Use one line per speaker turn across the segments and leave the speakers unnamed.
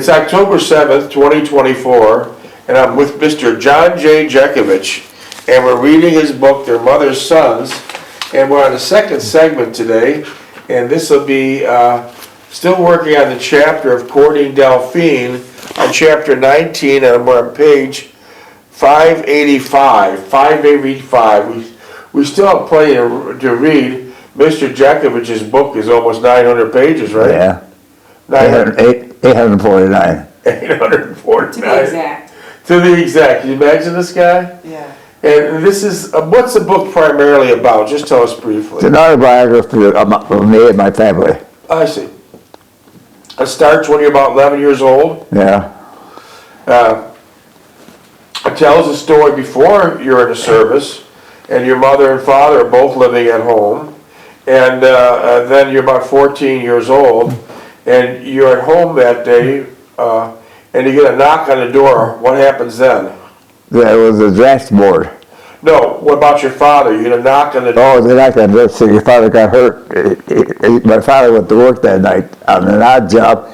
It's October 7th, 2024, and I'm with Mr. John J. Jeckovich, and we're reading his book, Their Mother's Sons, and we're on the second segment today, and this will be still working on the chapter of courting Delphine on chapter 19, and we're on page 585. We still have plenty to read. Mr. Jeckovich's book is almost 900 pages, right?
Yeah. 849.
849.
To be exact.
To the exact. Can you imagine this guy?
Yeah.
And this is, what's the book primarily about? Just tell us briefly.
It's an autobiography of me and my family.
I see. It starts when you're about 11 years old.
Yeah.
It tells a story before you're in the service, and your mother and father are both living at home. And then you're about 14 years old, and you're at home that day, and you get a knock on the door. What happens then?
There was a draft board.
No, what about your father? You get a knock on the door.
Oh, the knock on the door, so your father got hurt. My father went to work that night on an odd job.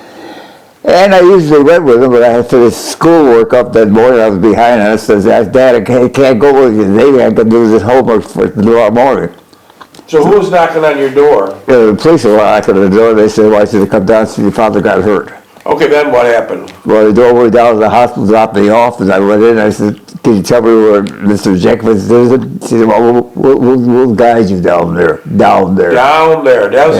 And I usually went with him, but I had to finish schoolwork up that morning. I was behind, and I said, Dad, I can't go with you today. I can do this homework for tomorrow morning.
So who was knocking on your door?
Yeah, the police were knocking on the door. They said, why should you come down? So your father got hurt.
Okay, then what happened?
Well, the door went down to the hospital, dropped me off, and I went in. I said, can you tell me where Mr. Jeckovich is? She said, well, we'll guide you down there. Down there.
Down there. That was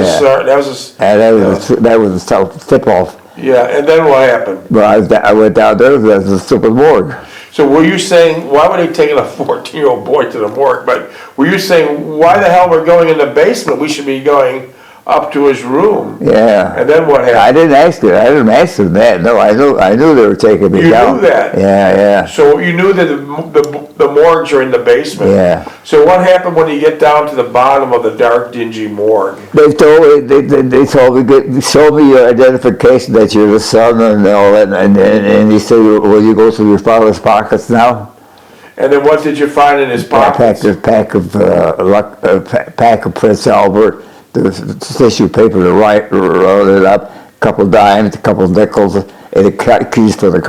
Yeah. That was a tip-off.
Yeah, and then what happened?
Well, I went down there. There was a stupid morgue.
So were you saying, why were they taking a 14-year-old boy to the morgue? But were you saying, why the hell we're going in the basement? We should be going up to his room.
Yeah.
And then what happened?
I didn't ask him that. No, I knew they were taking me down.
You knew that?
Yeah.
So you knew that the morgues are in the basement?
Yeah.
So what happened when you get down to the bottom of the dark, dingy morgue?
They told me, show me your identification that you're the son and all that, and he said, will you go through your father's pockets now?
And then what did you find in his pockets?
A pack of Prince Albert, the tissue paper to roll it up, a couple of dimes, a couple of nickels, and the keys for the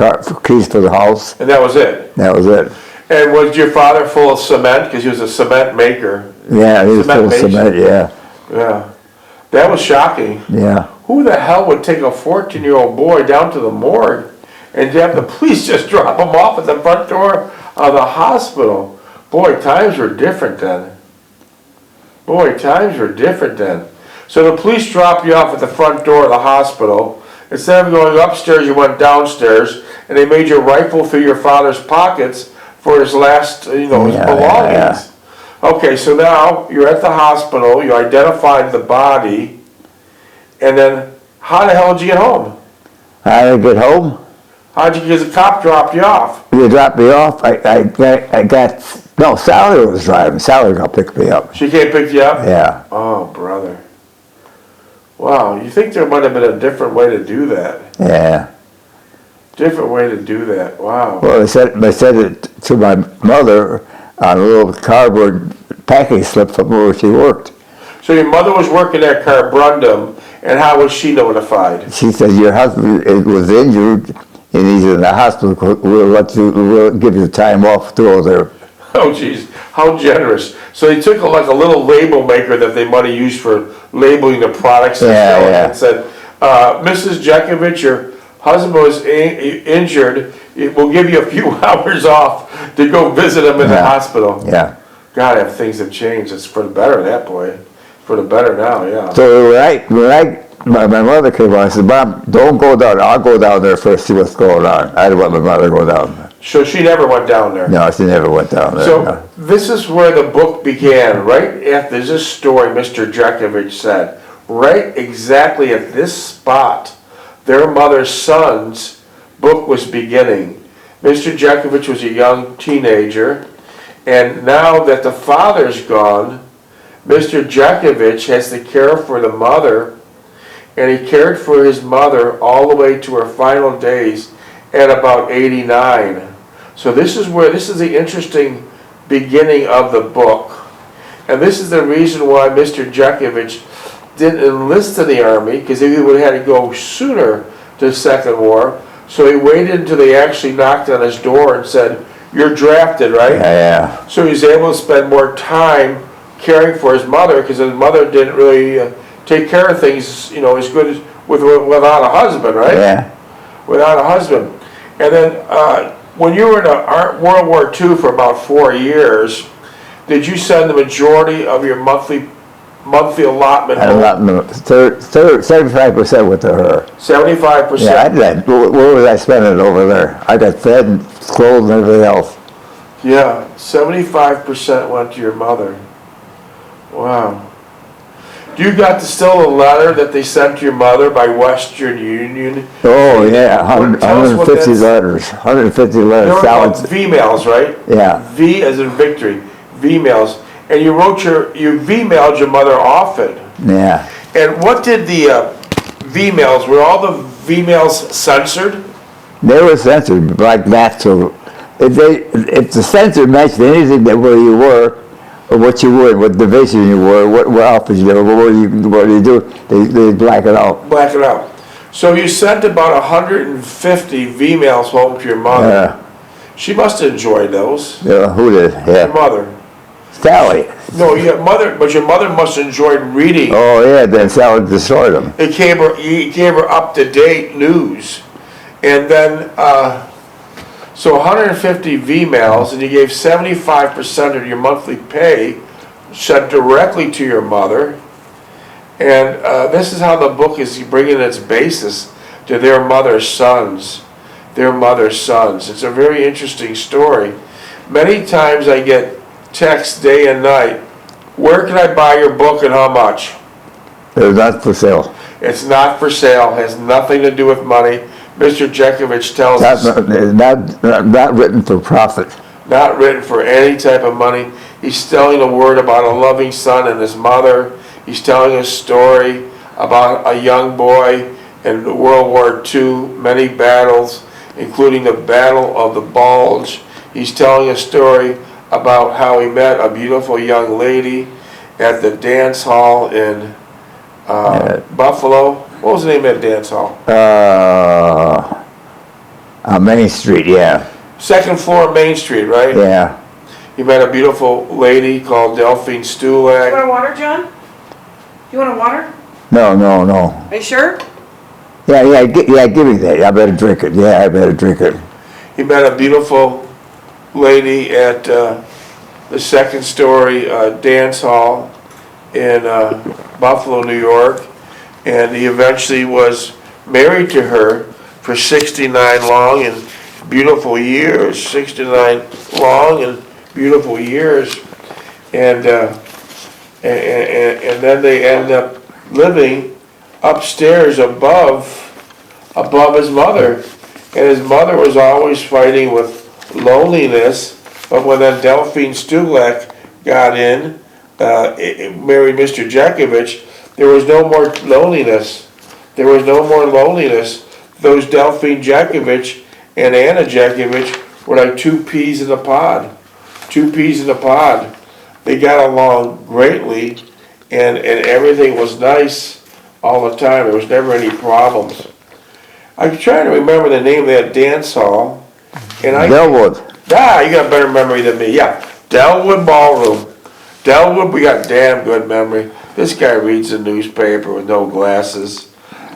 house.
And that was it?
That was it.
And was your father full of cement? Because he was a cement maker.
Yeah, he was full of cement, yeah.
Yeah. That was shocking.
Yeah.
Who the hell would take a 14-year-old boy down to the morgue and have the police just drop him off at the front door of the hospital? Boy, times were different then. So the police dropped you off at the front door of the hospital. Instead of going upstairs, you went downstairs, and they made you rifle through your father's pockets for his last, his belongings. Yeah. Okay, so now you're at the hospital, you identified the body, and then how the hell did you get home?
How did I get home?
Because the cop dropped you off.
They dropped me off. Sally was driving. Sally got pick me up.
She can't pick you up?
Yeah.
Oh, brother. Wow, you think there might have been a different way to do that?
Yeah.
Different way to do that, wow.
Well, they said it to my mother on a little cardboard packing slip from where she worked.
So your mother was working at Carbrundum, and how was she notified?
She said, your husband was injured, and he's in the hospital. We'll give you time off to go there.
Oh, geez, how generous. So they took a little label maker that they might have used for labeling the products and said, Mrs. Jeckovich, your husband was injured. We'll give you a few hours off to go visit him in the hospital.
Yeah.
God, if things have changed, it's for the better, that boy. For the better now, yeah.
So my mother came on, I said, Mom, don't go down. I'll go down there first, see what's going on. I didn't want my mother to go down there.
So she never went down there?
No, she never went down there.
So this is where the book began, right after this story Mr. Jeckovich said. Right exactly at this spot, Their Mother's Sons book was beginning. Mr. Jeckovich was a young teenager, and now that the father's gone, Mr. Jeckovich has to care for the mother, and he cared for his mother all the way to her final days at about 89. So this is the interesting beginning of the book. And this is the reason why Mr. Jeckovich didn't enlist in the Army, because he would have had to go sooner to the Second War. So he waited until they actually knocked on his door and said, "You're drafted, right?"
Yeah.
So he was able to spend more time caring for his mother, because his mother didn't really take care of things, you know, as good as without a husband, right?
Yeah.
Without a husband. And then when you were in World War II for about 4 years, did you send the majority of your monthly allotment home?
75% went to her.
75%?
Yeah, where was I spending it over there? I got fed and clothes and everything else.
Yeah, 75% went to your mother. Wow. You got still a letter that they sent to your mother by Western Union?
Oh, yeah,
Tell us what
150
that's-
letters. 150
They
letters.
were called
Salads.
V-mails, right?
Yeah.
V as in victory. V-mails. And you V-mailed your mother often.
Yeah.
And what did the V-mails, were all the V-mails censored?
They were censored like that, so if the censor mentioned anything that where you were, or what you were, what division you were, what office you were, what you do, they black it out.
Black it out. So you sent about 150 V-mails home to your mother.
Yeah.
She must have enjoyed those.
Yeah, who did?
Your
Yeah.
mother.
Sally.
No, your mother, but your mother must have enjoyed reading.
Oh, yeah, then Sally destroyed them.
It gave her up-to-date news. And then, so 150 V-mails, and you gave 75% of your monthly pay sent directly to your mother. And this is how the book is bringing its basis to their mother's sons. Their mother's sons. It's a very interesting story. Many times I get texts day and night, "Where can I buy your book and how much?"
They're not for sale.
It's not for sale, has nothing to do with money. Mr. Jeckovich tells us
Not written for profit.
not written for any type of money. He's telling a word about a loving son and his mother. He's telling a story about a young boy in World War II, many battles, including the Battle of the Bulge. He's telling a story about how he met a beautiful young lady at the dance hall in Buffalo. What was the name of that dance hall?
On Main Street, yeah.
Second floor Main Street, right?
Yeah.
He met a beautiful lady called Delphine
You
Stulak.
want a water, John? You want a water?
No.
Are you sure?
Yeah, give me that. I better drink it. Yeah, I better drink it.
He met a beautiful lady at the second story dance hall in Buffalo, New York, and he eventually was married to her for 69 long and beautiful years. 69 long and beautiful years, and then they ended up living upstairs above his mother, and his mother was always fighting with loneliness. But when then Delphine Stulak got in, married Mr. Jeckovich, there was no more loneliness. There was no more loneliness. Those Delphine Jeckovich and Anna Jeckovich were like two peas in a pod. Two peas in a pod. They got along greatly, and everything was nice all the time. There was never any problems. I'm trying to remember the name of that dance hall. And
Delwood.
you got better memory than me. Yeah, Delwood Ballroom. Delwood, we got damn good memory. This guy reads the newspaper with no glasses.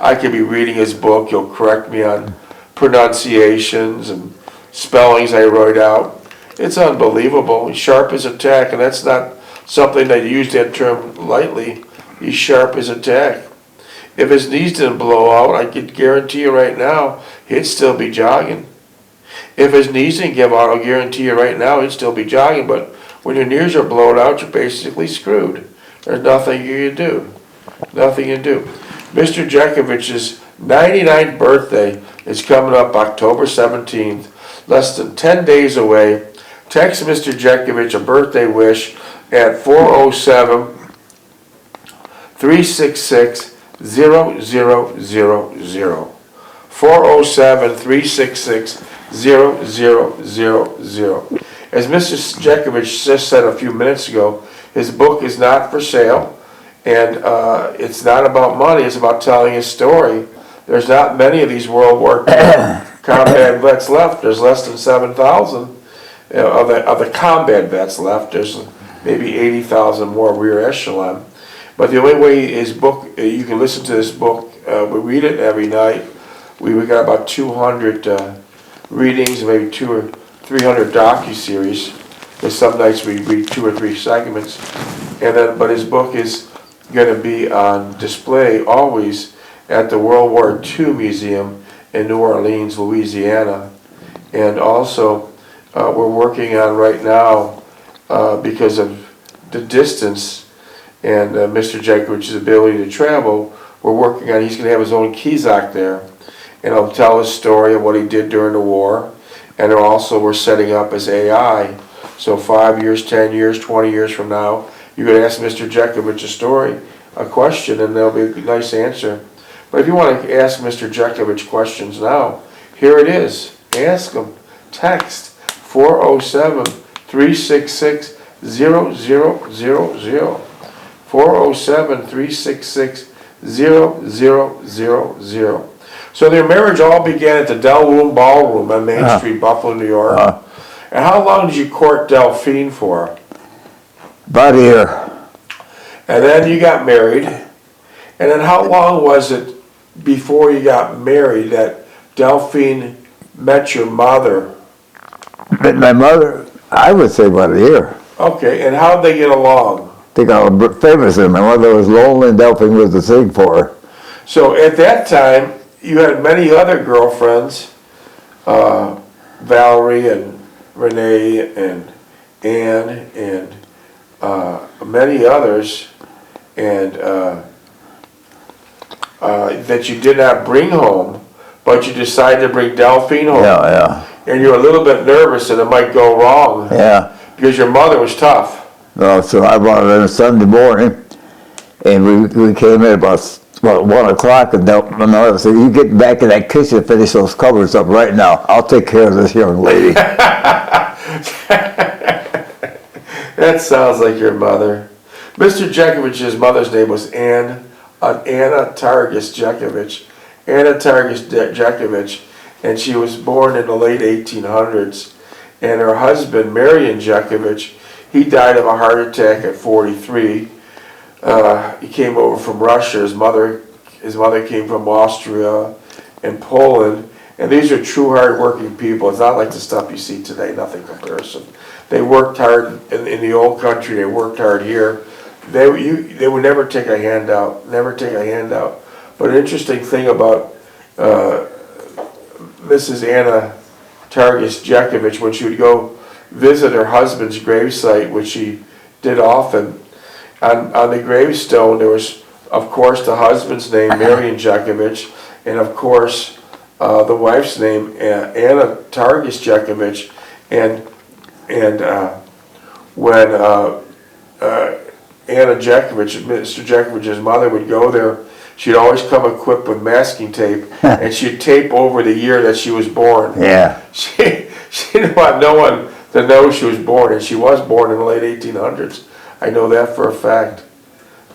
I could be reading his book. He'll correct me on pronunciations and spellings I wrote out. It's unbelievable. He's sharp as a tack, and that's not something that you use that term lightly. He's sharp as a tack. If his knees didn't blow out, I could guarantee you right now, he'd still be jogging. If his knees didn't give out, I'll guarantee you right now, he'd still be jogging. But when your knees are blown out, you're basically screwed. There's nothing you can do. Nothing you can do. Mr. Jeckovich's 99th birthday is coming up October 17th, less than 10 days away. Text Mr. Jeckovich a birthday wish at 407-366-0000. 407-366-0000. As Mr. Jeckovich just said a few minutes ago, his book is not for sale, and it's not about money, it's about telling his story. There's not many of these World War II combat vets left. There's less than 7,000 of the combat vets left. There's maybe 80,000 more rear echelon. But the only way his book, you can listen to this book, we read it every night. We got about 200 readings, maybe 200 or 300 docu-series. Because some nights we read 2 or 3 segments. And then, but his book is going to be on display always at the World War II Museum in New Orleans, Louisiana. And also, we're working on right now, because of the distance and Mr. Jekovich's ability to travel, we're working on, he's going to have his own Kizak there. And he'll tell his story of what he did during the war. And also we're setting up as AI. So 5 years, 10 years, 20 years from now, you could ask Mr. Jeckovich a story, a question, and there'll be a nice answer. But if you want to ask Mr. Jeckovich questions now, here it is. Ask him. Text 407-366-0000. 407-366-0000. So their marriage all began at the Delwoon Ballroom on Main Street, Buffalo, New York. And how long did you court Delphine for?
About a year.
And then you got married. And then how long was it before you got married that Delphine met your mother?
But my mother, I would say about a year.
Okay, and how'd they get along?
They got famous, and my mother was lonely and Delphine was the thing for her.
So at that time, you had many other girlfriends, Valerie and Renee and Anne and many others, and that you did not bring home, but you decided to bring Delphine home.
Yeah.
And you were a little bit nervous that it might go wrong.
Yeah.
Because your mother was tough.
So I brought her in Sunday morning, and we came in about 1 o'clock, and my mother said, "You get back in that kitchen and finish those covers up right now. I'll take care of this young lady."
That sounds like your mother. Mr. Jekovich's mother's name was Anna Targus Jeckovich. Anna Targus Jeckovich, and she was born in the late 1800s. And her husband, Marion Jeckovich, he died of a heart attack at 43. He came over from Russia. His mother came from Austria and Poland. And these are true hard-working people. It's not like the stuff you see today, nothing comparison. They worked hard in the old country. They worked hard here. They would never take a handout, never take a handout. But an interesting thing about Mrs. Anna Targus Jeckovich, when she would go visit her husband's gravesite, which she did often, on the gravestone there was, of course, the husband's name, Marion Jeckovich, and of course the wife's name, Anna Targus Jeckovich. And when Anna Jeckovich, Mr. Jekovich's mother, would go there, she'd always come equipped with masking tape, and she'd tape over the year that she was born.
Yeah.
She didn't want no one to know she was born, and she was born in the late 1800s. I know that for a fact.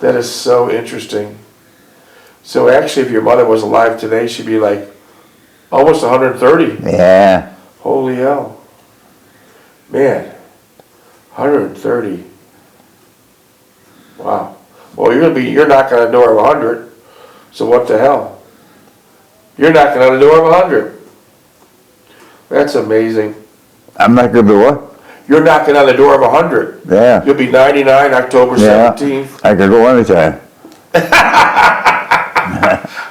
That is so interesting. So actually, if your mother was alive today, she'd be like almost 130.
Yeah.
Holy hell. Man, 130. Wow. Well, you're knocking on the door of 100. So what the hell? You're knocking on the door of 100. That's amazing.
I'm not gonna do what?
You're knocking on the door of 100.
Yeah.
You'll be 99 October 17th.
I could go anytime.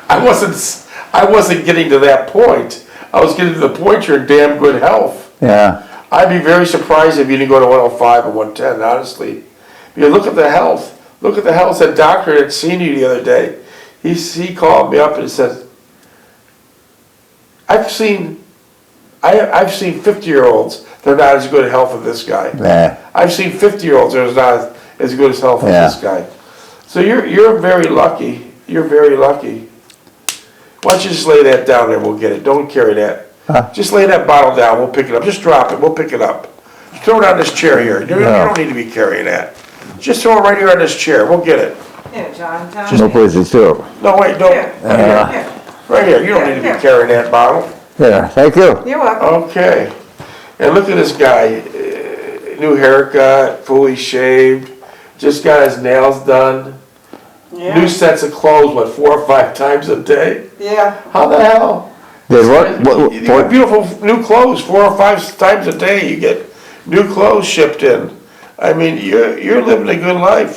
I wasn't getting to that point. I was getting to the point you're in damn good health.
Yeah.
I'd be very surprised if you didn't go to 105 or 110, honestly. You look at the health. Look at the health. That doctor that seen you the other day, he called me up and said, I've seen 50-year-olds that are not as good health as this guy.
Yeah.
I've seen 50-year-olds that are not as good as health as this guy. So you're very lucky. You're very lucky. Why don't you just lay that down there and we'll get it. Don't carry that.
Huh?
Just lay that bottle down. We'll pick it up. Just drop it. We'll pick it up. Throw it on this chair here. You don't need to be carrying that. Just throw it right here on this chair. We'll get it.
Here, John.
No place to throw.
No, wait, don't.
Here.
Right here. You don't need to be carrying that bottle.
Yeah, thank you.
You're welcome.
Okay. And look at this guy, new haircut, fully shaved, just got his nails done. New
Yeah.
sets of clothes, what, 4 or 5 times a day?
Yeah.
How the hell?
Did
You get beautiful new clothes 4 or 5 times a day. You get new clothes shipped in. I mean, you're living a good life.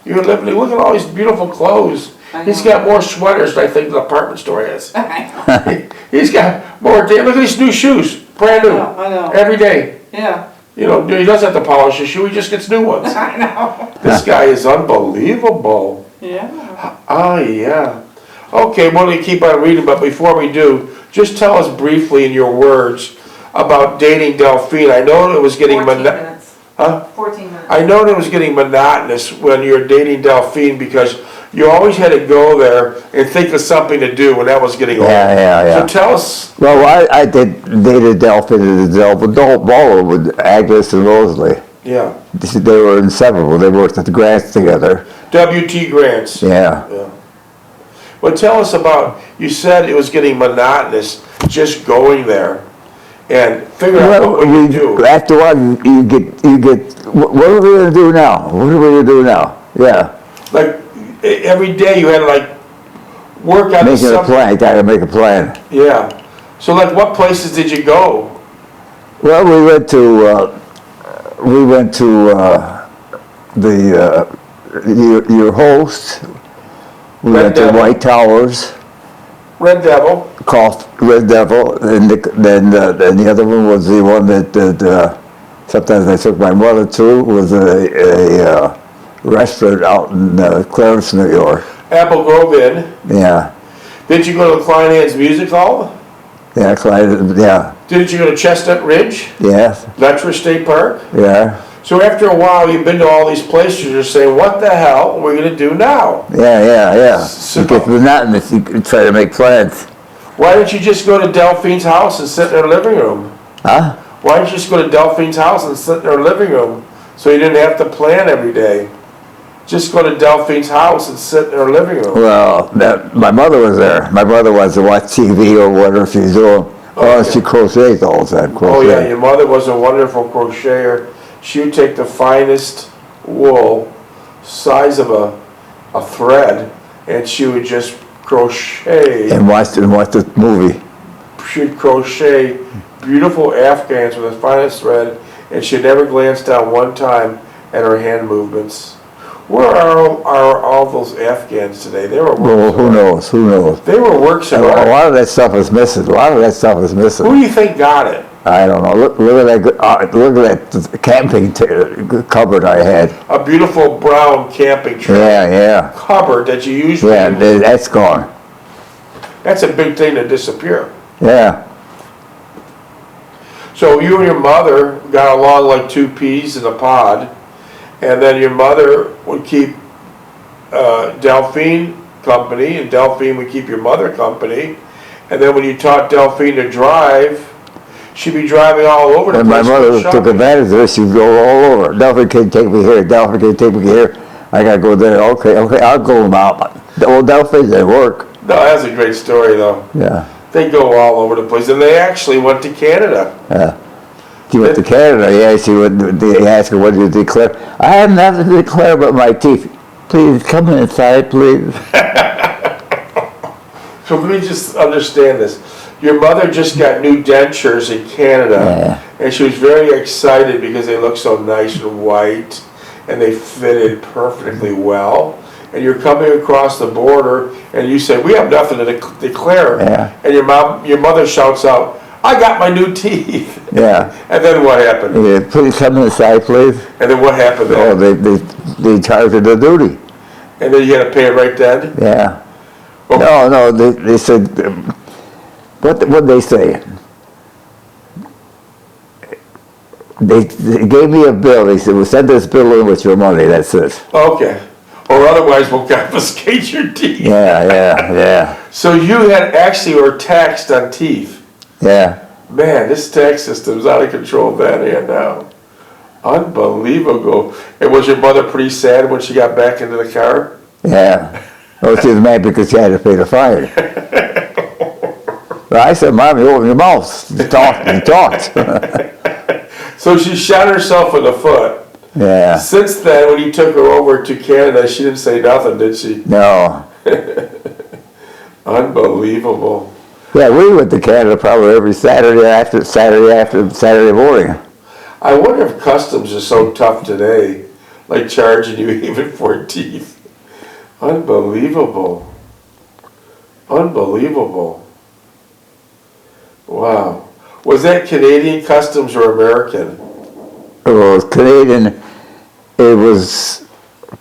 You're living. Look at all these beautiful clothes.
I
He's
know.
got more sweaters than I think the department store has.
I
He's got more. Look at these new shoes, brand new,
know. I know.
every day.
Yeah.
You know, he doesn't have to polish his shoe. He just gets new ones.
I know.
This guy is unbelievable.
Yeah.
Oh, yeah. Okay, we're going to keep on reading, but before we do, just tell us briefly in your words about dating Delphine. I know it was getting
14 minutes.
Huh?
14 minutes.
I know it was getting monotonous when you were dating Delphine because you always had to go there and think of something to do when that was getting old.
Yeah.
So tell us.
Well, I dated Delphine and the ball with Agnes and Rosalie.
Yeah.
They were inseparable. They worked at the grants together.
W.T. Grants.
Yeah.
Yeah. Well, tell us about, you said it was getting monotonous just going there and figure out what we do.
After a while, you get. What are we gonna do now? What are we gonna do now? Yeah.
Like, every day you had to like work on
Making a
something.
plan. Gotta make a plan.
Yeah. So like what places did you go?
Well, we went to your host. We
Red
went to
Devil.
White Towers,
Red Devil.
Red Devil, and then the other one was the one that sometimes I took my mother to, was a restaurant out in Clarence, New York.
Apple Grove Inn.
Yeah,
Did you go to Klein Ann's Music Hall?
yeah, Clyde, yeah,
Didn't you go to Chestnut Ridge?
yeah,
Veteran State Park?
yeah,
So after a while, you've been to all these places, you're saying, what the hell are we gonna do now?
yeah.
So-
It gets monotonous. You can try to make plans.
Why didn't you just go to Delphine's house and sit in her living room?
Huh?
Why didn't you just go to Delphine's house and sit in her living room so you didn't have to plan every day? Just go to Delphine's house and sit in her living room.
Well, my mother was there. My mother was to watch TV or whatever she's doing. Oh,
Okay.
she crochets all the time.
Oh yeah,
crochet.
your mother was a wonderful crocheter. She would take the finest wool, size of a thread, and she would just crochet.
And watch the movie.
She'd crochet beautiful Afghans with the finest thread, and she never glanced down one time at her hand movements. Where are all those Afghans today? They were
Well,
works
who
of art.
knows? Who knows?
They were works
A
of art.
lot of that stuff is missing.
Who do you think got it?
I don't know. Look at that camping cupboard I had.
A beautiful brown camping trip
Yeah.
cupboard that you usually
Yeah, that's gone.
That's a big thing to disappear.
Yeah.
So you and your mother got along like two peas in a pod, and then your mother would keep Delphine company, and Delphine would keep your mother company, and then when you taught Delphine to drive, she'd be driving all over the
And my
place.
mother
for
took
shopping.
advantage of it. She'd go all over. Delphine can take me here. Delphine can take me here. I gotta go there. Okay, I'll go now. Well, Delphine, they work.
No, that's a great story though.
Yeah.
They go all over the place, and they actually went to Canada.
She went to Canada. Yeah, she went. They asked her, "What did you declare?" I have nothing to declare but my teeth. Please come inside, please.
So let me just understand this. Your mother just got new dentures in Canada, and she was very excited because they look so nice and white, and they fitted perfectly well. And you're coming across the border, and you say, "We have nothing to declare."
Yeah.
And your mother shouts out, "I got my new teeth."
Yeah.
And then what happened?
Yeah, please come inside, please.
And then what happened
Oh,
then?
they charged her the duty.
And then you had to pay it right then?
Yeah.
Oh.
No, they said, what they say? They gave me a bill. They said, "Well, send this bill in with your money." That's it.
Okay. Or otherwise we'll confiscate your teeth.
Yeah.
So you had actually were taxed on teeth.
Yeah.
Man, this tax system's out of control then and now. Unbelievable. And was your mother pretty sad when she got back into the car?
Yeah. Oh, she was mad because she had to pay the fine. I said, Mom, you open your mouth. You talked.
So she shot herself in the foot.
Yeah.
Since then, when he took her over to Canada, she didn't say nothing, did she?
No.
Unbelievable.
Yeah, we went to Canada probably every Saturday morning.
I wonder if customs is so tough today, like charging you even for teeth. Unbelievable. Unbelievable. Wow. Was that Canadian customs or American?
It was Canadian. It was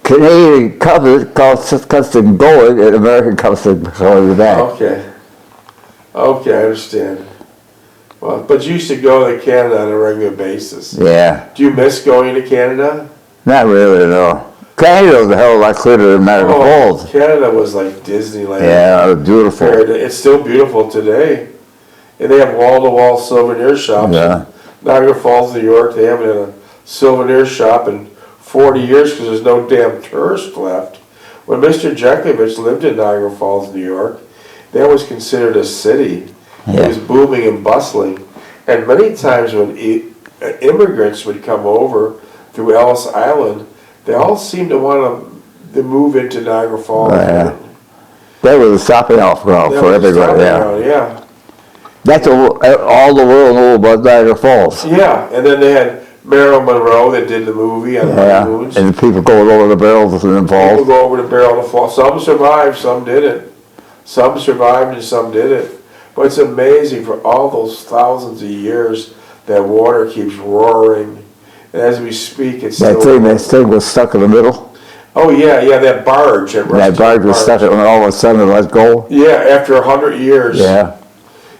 Canadian custom going and American custom coming back.
Okay. Okay, I understand. Well, but you used to go to Canada on a regular basis.
Yeah.
Do you miss going to Canada?
Not really, no. Canada was a hell of a lot cleaner than Niagara Falls.
Canada was like Disneyland.
Yeah, it was beautiful.
It's still beautiful today. And they have wall-to-wall souvenir shops.
Yeah.
Niagara Falls, New York, they haven't had a souvenir shop in 40 years because there's no damn tourist left. When Mr. Jeckovich lived in Niagara Falls, New York, that was considered a city.
Yeah.
It was booming and bustling. And many times when immigrants would come over through Ellis Island, they all seemed to want to move into Niagara Falls.
Yeah. That was a stopping off ground for everybody.
Yeah.
That's all the world knew about Niagara Falls.
Yeah, and then they had Marilyn Monroe that did the movie on honeymoons.
And people going over the barrels in the falls.
People go over the barrel of the fall. Some survived, some didn't. Some survived and some didn't. But it's amazing for all those thousands of years that water keeps roaring. And as we speak, it's
That thing was stuck in the middle.
Oh yeah, that barge.
That barge was stuck, and all of a sudden it let go.
Yeah, after 100 years.
Yeah.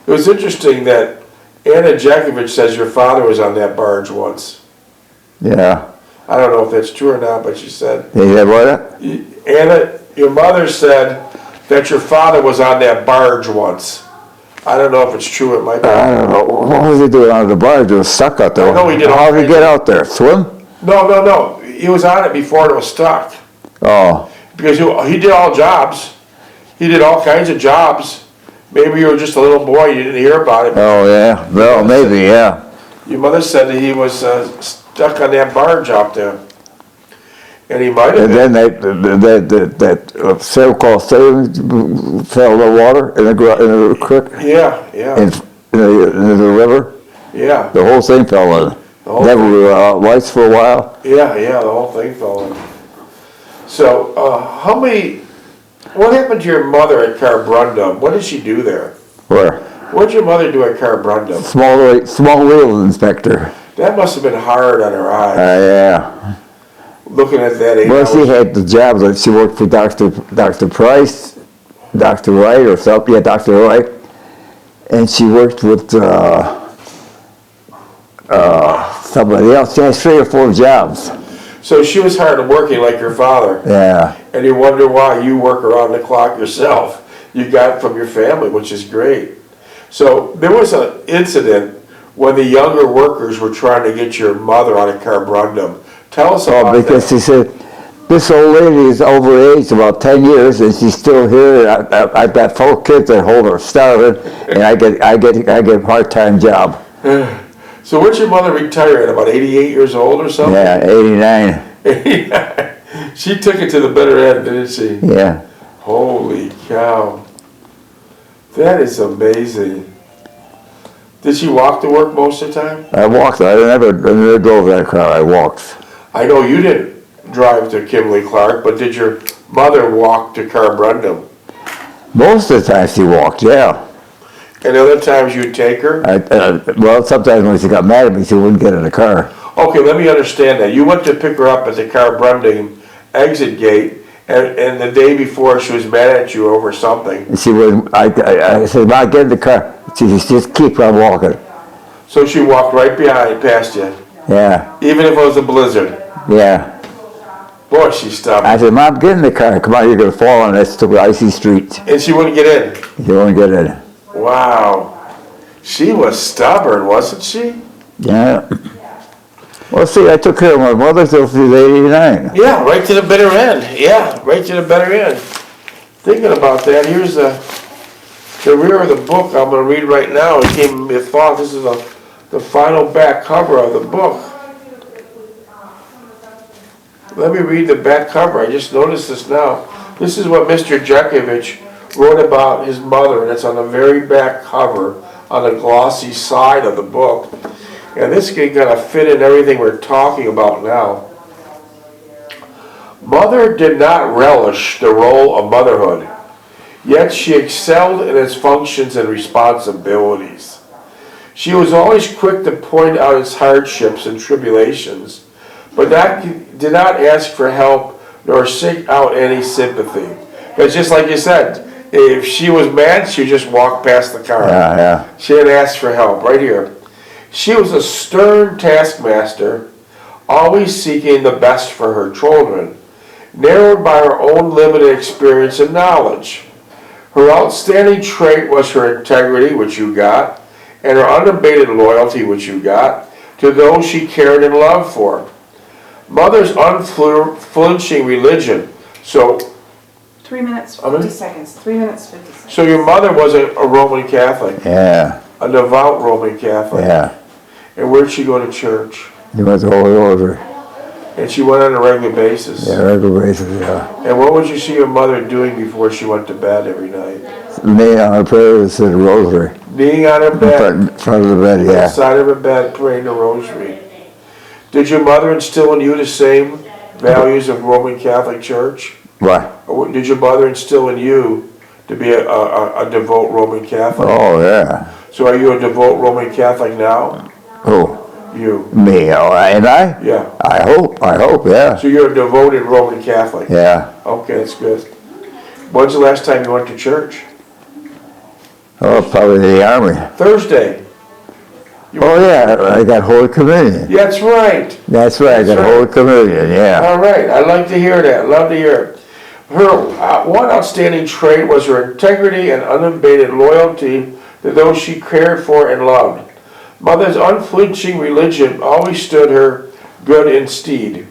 It was interesting that Anna Jeckovich says your father was on that barge once.
Yeah.
I don't know if that's true or not, but she said.
Yeah, what?
Anna, your mother said that your father was on that barge once. I don't know if it's true. It might be.
I don't know. What was he doing on the barge? It was stuck out there.
I know he did.
How did he get out there? Swim?
No. He was on it before it was stuck.
Oh.
Because he did all jobs. He did all kinds of jobs. Maybe you were just a little boy, you didn't hear about it.
Oh, yeah. Well, maybe, yeah.
Your mother said that he was stuck on that barge out there. And he might have
And
been.
then that so-called savings fell in the water in the creek.
Yeah.
In the river.
Yeah.
The whole thing fell in. Never lights for a while.
Yeah, the whole thing fell in. So, what happened to your mother at Carbrundum? What did she do there?
Where?
What did your mother do at Carbrundum?
Small wheels inspector.
That must have been hard on her eyes,
Yeah.
looking at that 8
Well,
hours.
she had the jobs. Like she worked for Dr. Price, Dr. Wright or something. Yeah, Dr. Wright. And she worked with somebody else. She had 3 or 4 jobs.
So she was hard working like your father.
Yeah.
And you wonder why you work around the clock yourself. You got it from your family, which is great. So there was an incident when the younger workers were trying to get your mother out of Carbrundum. Tell us about
Because
that.
she said, this old lady is overaged about 10 years and she's still here. I've got 4 kids at home are starving, and I get a part-time job.
So when'd your mother retire at? About 88 years old or something?
Yeah, 89.
89. She took it to the bitter end, didn't she?
Yeah.
Holy cow. That is amazing. Did she walk to work most of the time?
I walked. I never drove that car. I walked.
I know you didn't drive to Kimberly-Clark, but did your mother walk to Carbrundum?
Most of the time she walked, yeah.
And other times you'd take her?
Well, sometimes when she got mad at me, she wouldn't get in the car.
Okay, let me understand that. You went to pick her up at the Carbrundum exit gate, and the day before she was mad at you over something.
And she would. I said, "Mom, get in the car." She just keep on walking.
So she walked right past you,
Yeah,
even if it was a blizzard.
yeah.
Boy, she's stubborn.
I said, "Mom, get in the car. Come on, you're gonna fall on this icy street.
And she wouldn't get in.
You won't get in."
Wow. She was stubborn, wasn't she?
Yeah. Well, see, I took care of my mother till she was 89.
Yeah, right to the bitter end. Yeah, right to the bitter end. Thinking about that, here's the rear of the book I'm gonna read right now, it gave me a thought, this is the final back cover of the book. Let me read the back cover, I just noticed this now. This is what Mr. Jeckovich wrote about his mother, and it's on the very back cover, on the glossy side of the book. And this can kind of fit in everything we're talking about now. Mother did not relish the role of motherhood, yet she excelled in its functions and responsibilities. She was always quick to point out its hardships and tribulations, but did not ask for help nor seek out any sympathy. Because just like you said, if she was mad, she would just walk past the car.
Yeah, yeah.
She didn't ask for help, right here. She was a stern taskmaster, always seeking the best for her children, narrowed by her own limited experience and knowledge. Her outstanding trait was her integrity, which you got, and her unabated loyalty, which you got, to those she cared and loved for. Mother's unflinching religion. So,
3 minutes,
How many?
50 seconds. 3 minutes, 50 seconds.
so your mother was a Roman Catholic,
Yeah,
a devout Roman Catholic.
yeah.
And where'd she go to church?
He went to Holy Order.
And she went on a regular basis.
Yeah, regular basis, yeah.
And what would you see your mother doing before she went to bed every night?
Me on her prayer said the rosary.
Being on her bed,
In front of the bed, yeah.
inside of her bed, praying the rosary. Did your mother instill in you the same values of Roman Catholic Church?
What?
Or did your mother instill in you to be a devout Roman Catholic?
Oh, yeah.
So are you a devout Roman Catholic now?
Who?
You.
Me, all right, and I?
Yeah.
I hope, yeah.
So you're a devoted Roman Catholic?
Yeah.
Okay, that's good. When's the last time you went to church?
Oh, probably the Army.
Thursday. You
Oh,
went to
yeah,
church?
I got Holy Communion.
Yeah, that's right.
That's right, I got
That's right.
Holy Communion, yeah.
All right, I like to hear that. Love to hear it. Her one outstanding trait was her integrity and unabated loyalty to those she cared for and loved. Mother's unflinching religion always stood her good in stead,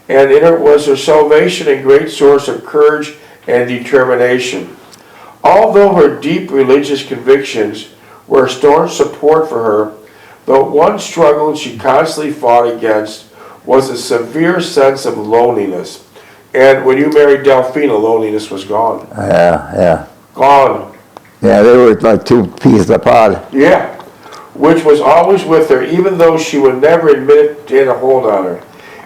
and in it was her salvation and great source of courage and determination. Although her deep religious convictions were a staunch support for her, the one struggle she constantly fought against was a severe sense of loneliness. And when you married Delphine, loneliness was gone.
Yeah.
Gone.
Yeah, they were like two peas apart.
Yeah. Which was always with her, even though she would never admit it to had a hold on her.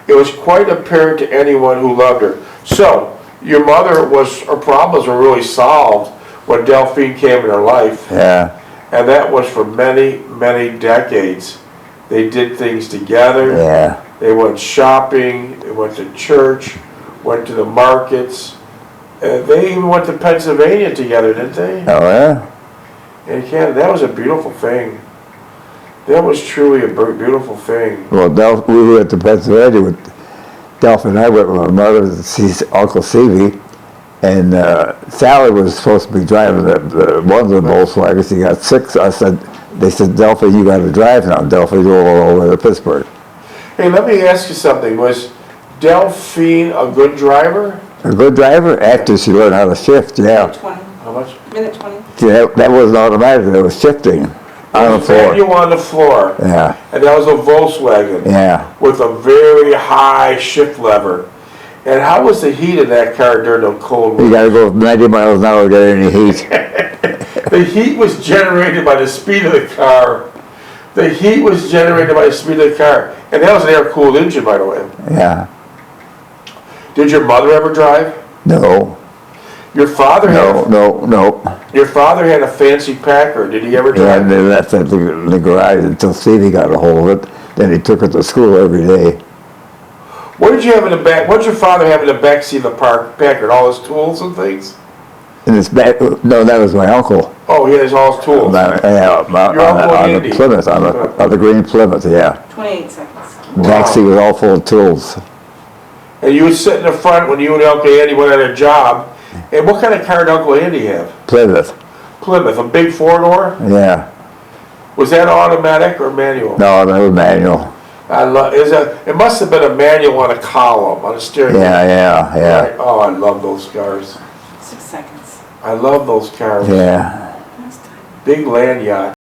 It was quite apparent to anyone who loved her. So, your mother her problems were really solved when Delphine came in her life.
Yeah.
And that was for many, many decades. They did things together.
Yeah.
They went shopping, they went to church, went to the markets. They even went to Pennsylvania together, didn't they?
Oh, yeah?
And Canada, that was a beautiful thing. That was truly a beautiful thing.
Well, we went to Pennsylvania with Delph and I went with my mother to see Uncle Stevie, and Sally was supposed to be driving one of the Volkswagens. He got sick. So they said, Delphi, you got to drive now. Delphi drove all over to Pittsburgh.
Hey, let me ask you something. Was Delphine a good driver?
A good driver? After she learned how to shift, yeah.
20.
How much?
Minute 20.
See, that wasn't automatic. It was shifting on the floor.
You on the floor.
Yeah,
And that was a Volkswagen.
yeah.
With a very high shift lever. And how was the heat in that car during the cold
You
winter?
got to go 90 miles an hour to get any heat.
The heat was generated by the speed of the car. The heat was generated by the speed of the car. And that was an air-cooled engine, by the way.
Yeah.
Did your mother ever drive?
No,
Your father had
no.
Your father had a fancy Packard. Did he ever
Yeah,
drive?
and they left it in the garage until Stevie got a hold of it. Then he took it to school every day.
What did you have in the back? What did your father have in the back seat of the Packard? All his tools and things?
In his back, no, that was my uncle.
Oh, he has all his tools.
Yeah,
Your uncle
on
Andy.
the Plymouth, on the green Plymouth, yeah.
28 seconds.
The back seat was all full of tools.
And you would sit in the front when you and Uncle Andy went on a job. And what kind of car did Uncle Andy have?
Plymouth,
Plymouth, a big four-door?
yeah.
Was that automatic or manual?
No, that was manual.
It must have been a manual on a column, on a steering wheel.
Yeah.
Right? Oh, I love those cars.
6 seconds.
I love those cars.
Yeah.
That's
big land yacht.